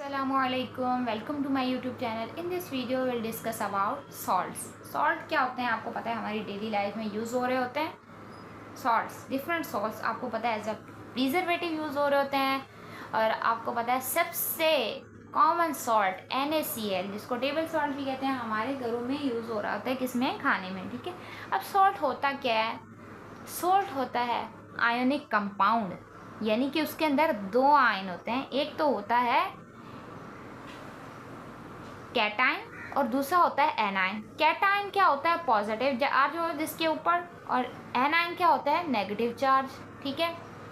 Assalamualaikum, welcome to my YouTube channel. In this video will discuss about salts. Salt क्या होते हैं आपको पता है, हमारी डेली लाइफ में यूज़ हो रहे होते हैं। सॉल्ट्स, डिफरेंट सॉल्ट्स आपको पता है एज अ प्रिजर्वेटिव यूज़ हो रहे होते हैं। और आपको पता है सबसे कॉमन सॉल्ट NaCl, जिसको टेबल सॉल्ट भी कहते हैं, हमारे घरों में यूज़ हो रहा होता है किसमें, खाने में। ठीक है, अब सॉल्ट होता क्या है? सॉल्ट होता है आयोनिक कंपाउंड, यानी कि उसके अंदर दो आयन होते हैं। एक तो होता है कैटाइन और दूसरा होता है एनाइन। कैटाइन क्या होता है? पॉजिटिव चार्ज हो जिसके ऊपर, और एनाइन क्या होता है? Negative charge. ठीक है,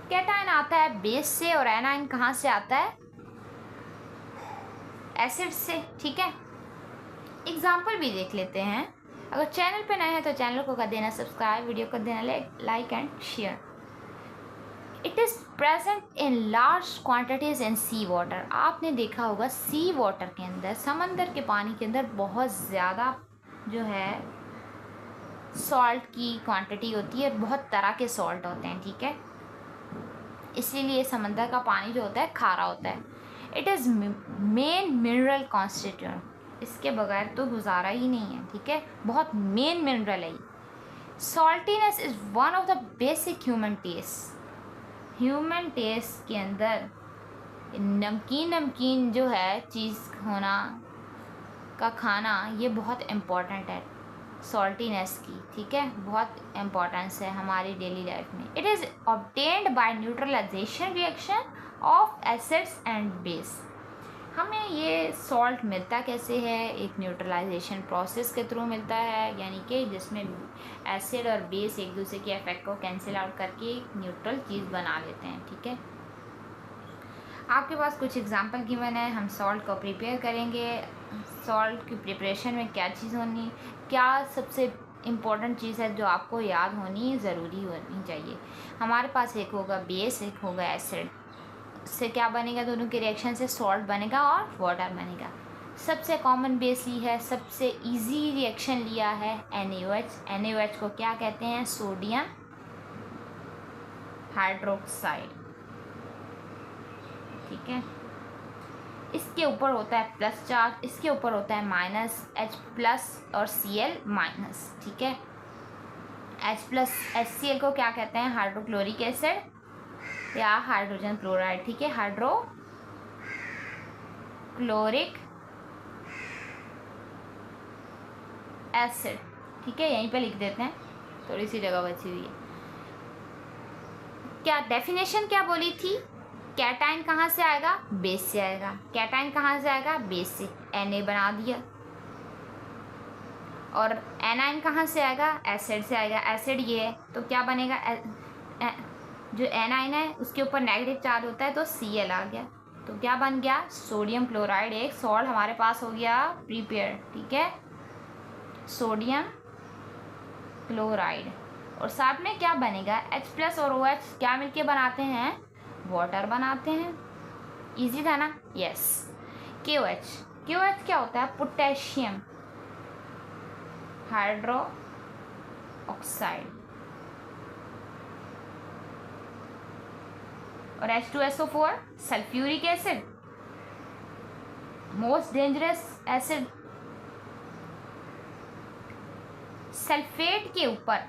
कैटाइन आता है बेस से और एनाइन कहाँ से आता है? एसिड से। ठीक है, एग्जाम्पल भी देख लेते हैं। अगर चैनल पे नए हैं तो चैनल को कर देना सब्सक्राइब, वीडियो कर देना like and share. It is present in large quantities in sea water. आपने देखा होगा सी वाटर के अंदर, समंदर के पानी के अंदर बहुत ज़्यादा जो है सॉल्ट की क्वांटिटी होती है। बहुत तरह के सॉल्ट होते हैं। ठीक है, इसीलिए समंदर का पानी जो होता है खारा होता है। It is main mineral constituent, इसके बगैर तो गुजारा ही नहीं है। ठीक है, बहुत मेन मिनरल है। Saltiness is one of the basic human taste. Human taste के अंदर नमकीन जो है चीज़ होना का खाना, ये बहुत इम्पॉर्टेंट है सॉल्टीनेस की। ठीक है, बहुत इम्पॉर्टेंस है हमारी डेली लाइफ में। It is obtained by neutralisation reaction of acids and base. हमें ये सॉल्ट मिलता कैसे है? एक न्यूट्रलाइजेशन प्रोसेस के थ्रू मिलता है, यानी कि जिसमें एसिड और बेस एक दूसरे के इफेक्ट को कैंसिल आउट करके एक न्यूट्रल चीज़ बना लेते हैं। ठीक है, आपके पास कुछ एग्जांपल गिवन है। हम सॉल्ट को प्रिपेयर करेंगे। सॉल्ट की प्रिपरेशन में क्या चीज़ होनी, क्या सबसे इम्पॉर्टेंट चीज़ है जो आपको याद होनी ज़रूरी होनी चाहिए? हमारे पास एक होगा बेस, एक होगा एसिड। से क्या बनेगा? दोनों के रिएक्शन से सॉल्ट बनेगा और वाटर बनेगा। सबसे कॉमन बेस ली है, सबसे इजी रिएक्शन लिया है NaOH। NaOH को क्या कहते हैं? Sodium hydroxide. ठीक है, इसके ऊपर होता है प्लस चार्ज, इसके ऊपर होता है माइनस, H प्लस और Cl माइनस। ठीक है, H प्लस HCl को क्या कहते हैं? हाइड्रोक्लोरिक एसिड या हाइड्रोजन क्लोराइड। ठीक है, हाइड्रोक्लोरिक एसिड। ठीक है, यहीं पे लिख देते हैं, थोड़ी सी जगह बची हुई है। क्या डेफिनेशन क्या बोली थी? कैटाइन कहाँ से आएगा? बेस से आएगा। कैटाइन कहाँ से आएगा? बेस से। Na बना दिया। और एनाइन कहाँ से आएगा? एसिड से आएगा। एसिड ये है तो क्या बनेगा? जो एनाइन है उसके ऊपर नेगेटिव चार्ज होता है तो Cl आ गया, तो क्या बन गया? Sodium chloride. एक सॉल्ट हमारे पास हो गया प्रिपेयर। ठीक है, सोडियम क्लोराइड। और साथ में क्या बनेगा? H प्लस और OH क्या मिलके बनाते हैं? वाटर बनाते हैं। इजी था ना? यस। KOH। KOH क्या होता है? Potassium hydro oxide. और H2SO4 sulphuric acid, most dangerous acid. Sulphate के ऊपर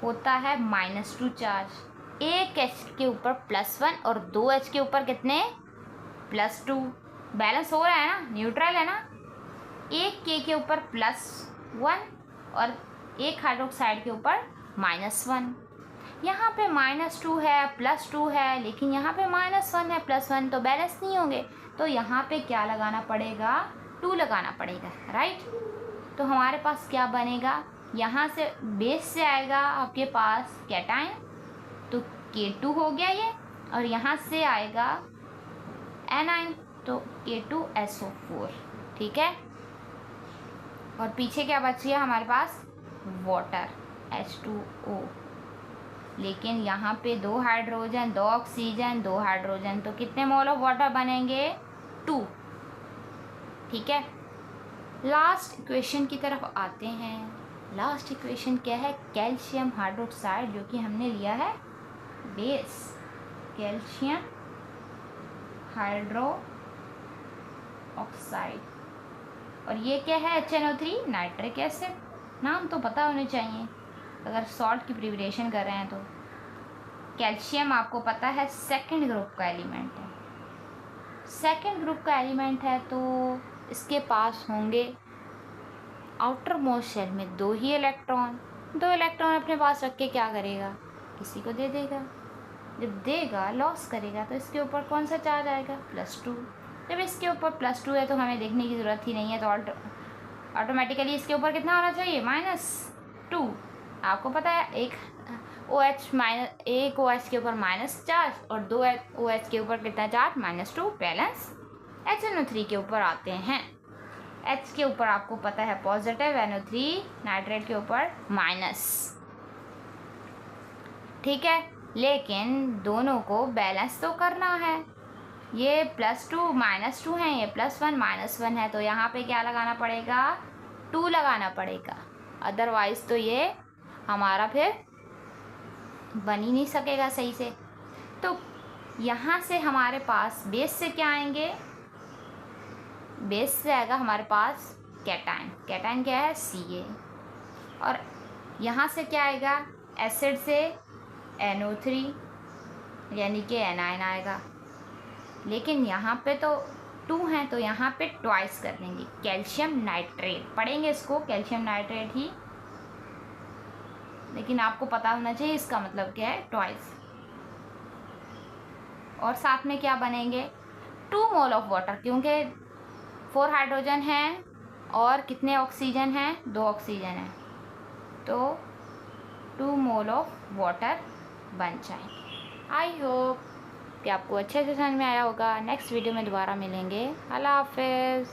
होता है -2 चार्ज। एक H के ऊपर +1 और 2 H के ऊपर कितने? +2। बैलेंस हो रहा है ना, न्यूट्रल है ना। एक K के ऊपर +1 और एक हाइड्रोक्साइड के ऊपर -1। यहाँ पे -2 है, +2 है, लेकिन यहाँ पे -1 है, +1, तो बैलेंस नहीं होंगे। तो यहाँ पे क्या लगाना पड़ेगा? 2 लगाना पड़ेगा, राइट। तो हमारे पास क्या बनेगा? यहाँ से बेस से आएगा आपके पास कैटाइन, तो K2 हो गया ये, और यहाँ से आएगा एनाइन, तो K2SO4। ठीक है, और पीछे क्या बच गया हमारे पास? Water H2O। लेकिन यहाँ पे 2 हाइड्रोजन, 2 ऑक्सीजन, 2 हाइड्रोजन, तो कितने मोल ऑफ वाटर बनेंगे? 2। ठीक है, लास्ट इक्वेशन की तरफ आते हैं। लास्ट इक्वेशन क्या है? कैल्शियम हाइड्रोक्साइड, जो कि हमने लिया है बेस। Calcium hydro oxide. और ये क्या है, HNO3 नाइट्रिक एसिड। नाम तो पता होने चाहिए अगर सॉल्ट की प्रिपरेशन कर रहे हैं तो। कैल्शियम आपको पता है सेकंड ग्रुप का एलिमेंट है। सेकंड ग्रुप का एलिमेंट है तो इसके पास होंगे आउटर मोस्ट शेल में 2 ही इलेक्ट्रॉन। 2 इलेक्ट्रॉन अपने पास रख के क्या करेगा, किसी को दे देगा। जब देगा, लॉस करेगा, तो इसके ऊपर कौन सा चार्ज आएगा, +2। जब इसके ऊपर +2 है तो हमें देखने की ज़रूरत ही नहीं है, तो ऑटोमेटिकली इसके ऊपर कितना होना चाहिए, -2। आपको पता है एक OH के ऊपर माइनस चार्ज और 2 OH के ऊपर कितना चार्ज, -2। बैलेंस HNO3 के ऊपर आते हैं। H के ऊपर आपको पता है पॉजिटिव, NO3 नाइट्रेट के ऊपर माइनस। ठीक है, लेकिन दोनों को बैलेंस तो करना है। ये +2 -2 है, ये +1 -1 है, तो यहाँ पे क्या लगाना पड़ेगा, 2 लगाना पड़ेगा। अदरवाइज़ तो ये हमारा फिर बन ही नहीं सकेगा सही से। तो यहाँ से हमारे पास बेस से क्या आएंगे, बेस से आएगा हमारे पास कैटाइन। कैटाइन क्या है, Ca। और यहाँ से क्या आएगा, एसिड से NO3 यानी कि एनाइन आएगा। लेकिन यहाँ पे तो 2 हैं, तो यहाँ पे ट्वाइस कर देंगे, कैल्शियम नाइट्रेट पढ़ेंगे इसको, कैल्शियम नाइट्रेट ही। लेकिन आपको पता होना चाहिए इसका मतलब क्या है, ट्वाइस। और साथ में क्या बनेंगे, 2 मोल ऑफ वाटर, क्योंकि 4 हाइड्रोजन हैं और कितने ऑक्सीजन हैं, 2 ऑक्सीजन हैं, तो 2 मोल ऑफ वाटर बन जाएंगे। आई होप कि आपको अच्छे से समझ में आया होगा। नेक्स्ट वीडियो में दोबारा मिलेंगे। अल्लाह हाफिज़।